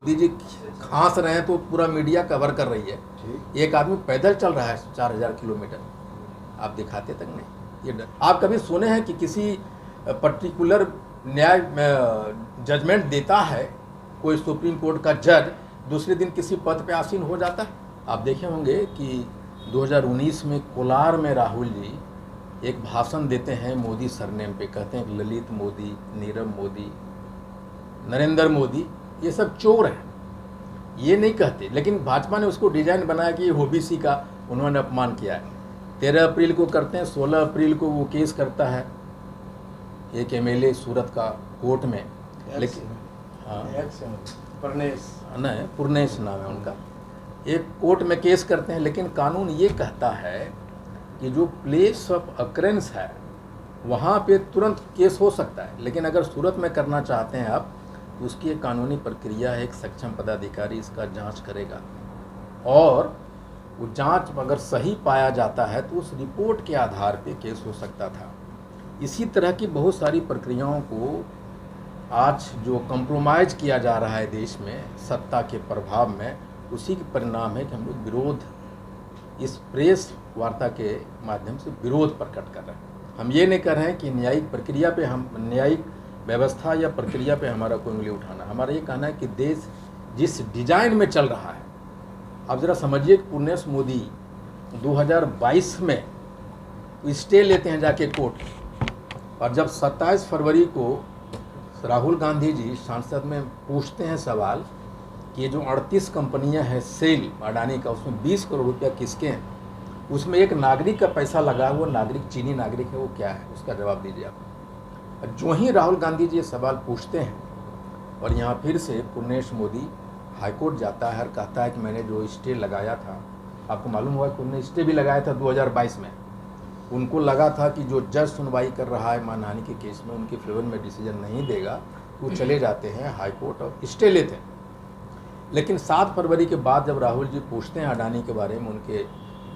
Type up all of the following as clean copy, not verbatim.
दीजिए खांस रहे हैं तो पूरा मीडिया कवर कर रही है। एक आदमी पैदल चल रहा है 4000 किलोमीटर, आप दिखाते तक नहीं। ये आप कभी सुने हैं कि किसी पर्टिकुलर न्याय जजमेंट देता है कोई सुप्रीम कोर्ट का जज, दूसरे दिन किसी पद पे आसीन हो जाता है? आप देखे होंगे कि 2019 में कोलार में राहुल जी एक भाषण देते हैं मोदी सरनेम पे, कहते हैं ललित मोदी, नीरव मोदी, नरेंद्र मोदी ये सब चोर हैं, ये नहीं कहते, लेकिन भाजपा ने उसको डिजाइन बनाया कि ओबीसी का उन्होंने अपमान किया है। 13 अप्रैल को करते हैं, 16 अप्रैल को वो केस करता है एक एमएलए सूरत का कोर्ट में, लेकिन हाँ पुरनेश नाम है उनका, एक कोर्ट में केस करते हैं, लेकिन कानून ये कहता है कि जो प्लेस ऑफ अकरेंस है वहाँ पे तुरंत केस हो सकता है, लेकिन अगर सूरत में करना चाहते हैं आप तो उसकी एक कानूनी प्रक्रिया है, एक सक्षम पदाधिकारी इसका जांच करेगा और वो जांच अगर सही पाया जाता है तो उस रिपोर्ट के आधार पे केस हो सकता था। इसी तरह की बहुत सारी प्रक्रियाओं को आज जो कंप्रोमाइज़ किया जा रहा है देश में सत्ता के प्रभाव में, उसी के परिणाम है कि हम लोग विरोध इस प्रेस वार्ता के माध्यम से विरोध प्रकट कर रहे हैं। हम ये नहीं कर रहे हैं कि न्यायिक प्रक्रिया पे, हम न्यायिक व्यवस्था या प्रक्रिया पे हमारा कोई उंगली उठाना, हमारा ये कहना है कि देश जिस डिजाइन में चल रहा है, आप ज़रा समझिए कि पुर्नेश मोदी 2022 में स्टे लेते हैं जाके कोर्ट, और जब 27 फरवरी को राहुल गांधी जी संसद में पूछते हैं सवाल कि ये जो 38 कंपनियां हैं सेल अडानी का, उसमें 20 करोड़ रुपया किसके हैं, उसमें एक नागरिक का पैसा लगा हुआ, नागरिक चीनी नागरिक है, वो क्या है, उसका जवाब दीजिए आप। जो ही राहुल गांधी जी ये सवाल पूछते हैं और यहाँ फिर से पुर्नेश मोदी हाईकोर्ट जाता है और कहता है कि मैंने जो स्टे लगाया था, आपको मालूम हुआ कि उन्होंने स्टे भी लगाया था 2022 में, उनको लगा था कि जो जज सुनवाई कर रहा है मानहानि के केस में उनके फेवर में डिसीजन नहीं देगा तो वो चले जाते हैं हाईकोर्ट और स्टे लेते हैं। लेकिन 7 फरवरी के बाद जब राहुल जी पूछते हैं अडानी के बारे में, उनके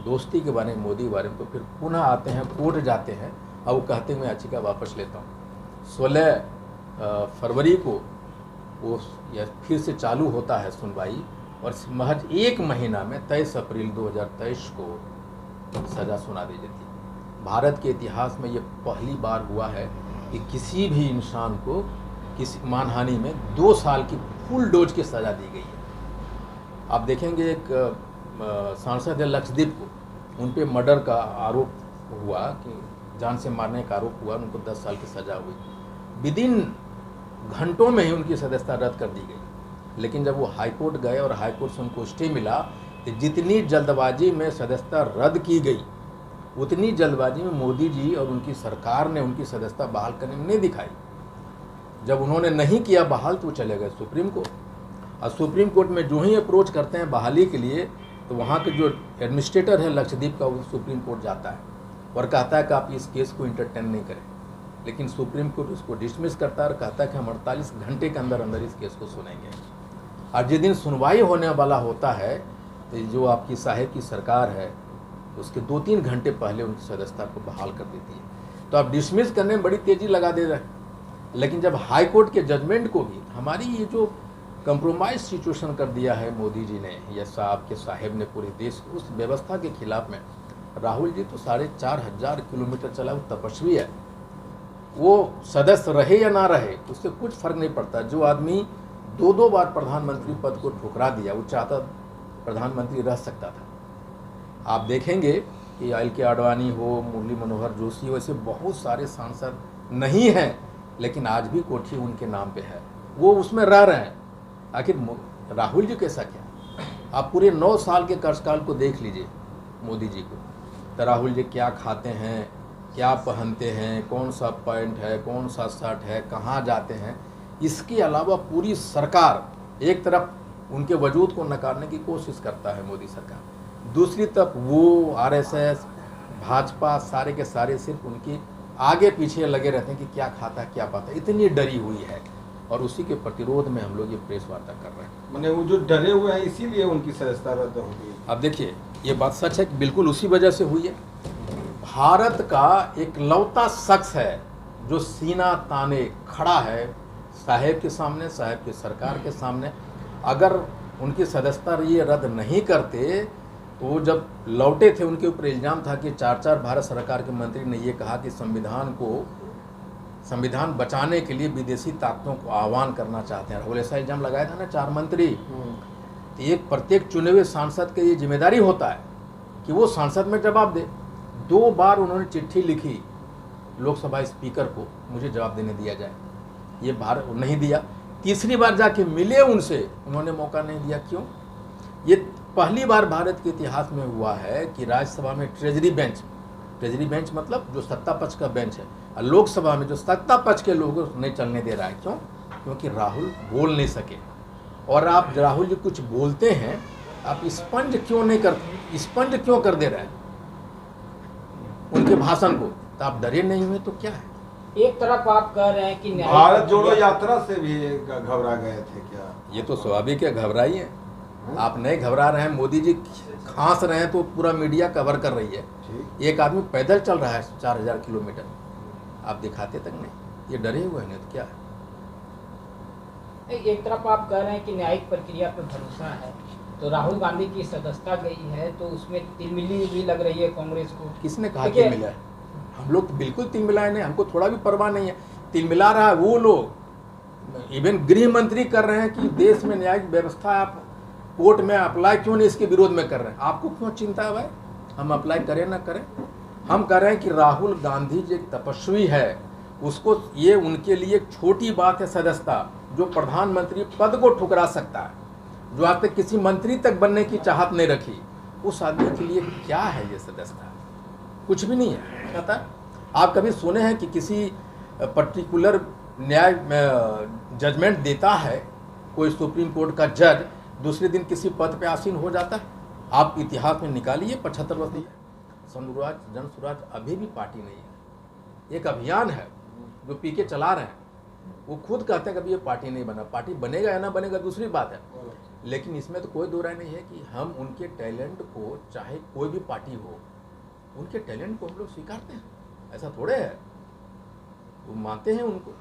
दोस्ती के बारे में, मोदी के बारे में, तो फिर पुनः आते हैं, कोर्ट जाते हैं और वो कहते हैं मैं याचिका वापस लेता हूँ। 16 फरवरी को वो फिर से चालू होता है सुनवाई और महज एक महीना में 23 अप्रैल 2023 को सज़ा सुना दी जाती है। भारत के इतिहास में ये पहली बार हुआ है कि किसी भी इंसान को किसी मानहानि में 2 साल की फुल डोज की सज़ा दी गई है। आप देखेंगे एक सांसद है लक्षदीप को, उन पे मर्डर का आरोप हुआ कि जान से मारने का आरोप हुआ, उनको 10 साल की सज़ा हुई, विदिन घंटों में ही उनकी सदस्यता रद्द कर दी गई। लेकिन जब वो हाईकोर्ट गए और हाईकोर्ट से उनको स्टे मिला तो जितनी जल्दबाजी में सदस्यता रद्द की गई उतनी जल्दबाजी में मोदी जी और उनकी सरकार ने उनकी सदस्यता बहाल करने में नहीं दिखाई। जब उन्होंने नहीं किया बहाल तो चले गए सुप्रीम कोर्ट, और सुप्रीम कोर्ट में जो ही अप्रोच करते हैं बहाली के लिए तो वहाँ के जो एडमिनिस्ट्रेटर है लक्षद्वीप का, वो सुप्रीम कोर्ट जाता है और कहता है कि आप इस केस को इंटरटेन नहीं करें, लेकिन सुप्रीम कोर्ट उसको डिसमिस करता है और कहता है कि हम 48 घंटे के अंदर अंदर इस केस को सुनेंगे। और जिस दिन सुनवाई होने वाला होता है तो जो आपकी साहेब की सरकार है उसके 2-3 घंटे पहले उनकी सदस्यता को बहाल कर देती है। तो आप डिसमिस करने में बड़ी तेज़ी लगा दे रहे हैं, लेकिन जब हाई कोर्ट के जजमेंट को भी हमारी ये जो कंप्रोमाइज सिचुएशन कर दिया है मोदी जी ने या साहेब ने पूरे देश को, उस व्यवस्था के खिलाफ में राहुल जी तो 4500 किलोमीटर चला, वो तपस्वी है, वो सदस्य रहे या ना रहे उससे कुछ फर्क नहीं पड़ता। जो आदमी 2-2 बार प्रधानमंत्री पद को ठुकरा दिया, वो चाहता प्रधानमंत्री रह सकता था। आप देखेंगे कि एल.के. आडवाणी हो, मुरली मनोहर जोशी हो, ऐसे बहुत सारे सांसद नहीं हैं, लेकिन आज भी कोठी उनके नाम पे है, वो उसमें रह रहे हैं। आखिर राहुल जी कैसा क्या, आप पूरे 9 साल के कार्यकाल को देख लीजिए मोदी जी को, तो राहुल जी क्या खाते हैं, क्या पहनते हैं, कौन सा पैंट है, कौन सा शर्ट है, कहाँ जाते हैं, इसके अलावा पूरी सरकार एक तरफ उनके वजूद को नकारने की कोशिश करता है मोदी सरकार, दूसरी तरफ वो आरएसएस भाजपा सारे के सारे सिर्फ उनकी आगे पीछे लगे रहते हैं कि क्या खाता है क्या पाता है, इतनी डरी हुई है, और उसी के प्रतिरोध में हम लोग ये प्रेस वार्ता कर रहे हैं। मैंने वो जो डरे हुए हैं इसीलिए उनकी सदस्यता रद्द हो गई। अब देखिए ये बात सच है कि बिल्कुल उसी वजह से हुई है। भारत का एक लौता शख्स है जो सीना ताने खड़ा है साहेब के सामने, साहेब की सरकार के सामने, अगर उनकी सदस्यता ये रद्द नहीं करते तो जब लौटे थे उनके ऊपर इल्ज़ाम था कि 4 भारत सरकार के मंत्री ने ये कहा कि संविधान बचाने के लिए विदेशी ताकतों को आह्वान करना चाहते हैं। राहुल ऐसा इल्ज़ाम लगाया था ना 4 मंत्री। तो एक प्रत्येक चुने हुए सांसद की ये जिम्मेदारी होता है कि वो संसद में जवाब दे। 2 बार उन्होंने चिट्ठी लिखी लोकसभा स्पीकर को, मुझे जवाब देने दिया जाए, ये भारत नहीं दिया। तीसरी बार जाके मिले उनसे, उन्होंने मौका नहीं दिया। क्यों? ये पहली बार भारत के इतिहास में हुआ है कि राज्यसभा में ट्रेजरी बेंच मतलब जो सत्ता पक्ष का बेंच है, और लोकसभा में जो सत्ता पक्ष के लोगों को नहीं चलने दे रहा है। क्यों? क्योंकि राहुल बोल नहीं सके। और आप राहुल जी कुछ बोलते हैं, आप स्पंज क्यों कर दे रहे हैं उनके भाषण को? तो आप डरे नहीं हुए तो क्या है? एक तरफ आप कह रहे हैं कि भारत जोड़ो यात्रा से भी घबरा गए थे क्या? ये तो स्वाभाविक है, घबराइए। आप नहीं घबरा रहे हैं, मोदी जी खांस रहे हैं तो पूरा मीडिया कवर कर रही है। एक आदमी पैदल चल रहा है 4000 किलोमीटर, आप दिखाते तक नहीं। ये डरे हुए हैं तो क्या है? एक तरफ आप कह रहे हैं कि न्यायिक प्रक्रिया पे भरोसा है, तो राहुल गांधी की सदस्यता गई है तो उसमें तिलमिली भी लग रही है कांग्रेस को। किसने कहा तिलमिला है? हम लोग तो बिल्कुल तिलमिलाए नहीं, हमको थोड़ा भी परवाह नहीं है। तिलमिला रहा है वो लोग, इवन गृह मंत्री कर रहे हैं कि देश में न्यायिक व्यवस्था, आप कोर्ट में अप्लाई क्यों नहीं इसके विरोध में कर रहे हैं? आपको क्यों चिंता है भाई? हम अप्लाई करें ना करें, हम कह रहे हैं कि राहुल गांधी जी एक तपस्वी है, उसको ये उनके लिए एक छोटी बात है सदस्यता, जो प्रधानमंत्री पद को ठुकरा सकता है, जो आज तक किसी मंत्री तक बनने की चाहत नहीं रखी, उस आदमी के लिए क्या है ये सदस्यता? कुछ भी नहीं है। पता है, आप कभी सुने हैं कि किसी पर्टिकुलर न्याय जजमेंट देता है कोई सुप्रीम कोर्ट का जज, दूसरे दिन किसी पद पे आसीन हो जाता है? आप इतिहास में निकालिए 75 वर्ष। स्वराज जन स्वराज अभी भी पार्टी नहीं है, एक अभियान है जो पीके चला रहे हैं। वो खुद कहते हैं कभी ये पार्टी नहीं बना। पार्टी बनेगा या ना बनेगा दूसरी बात है, लेकिन इसमें तो कोई दो राय नहीं है कि हम उनके टैलेंट को, चाहे कोई भी पार्टी हो, उनके टैलेंट को हम लोग स्वीकारते हैं। ऐसा थोड़े है, वो मानते हैं उनको।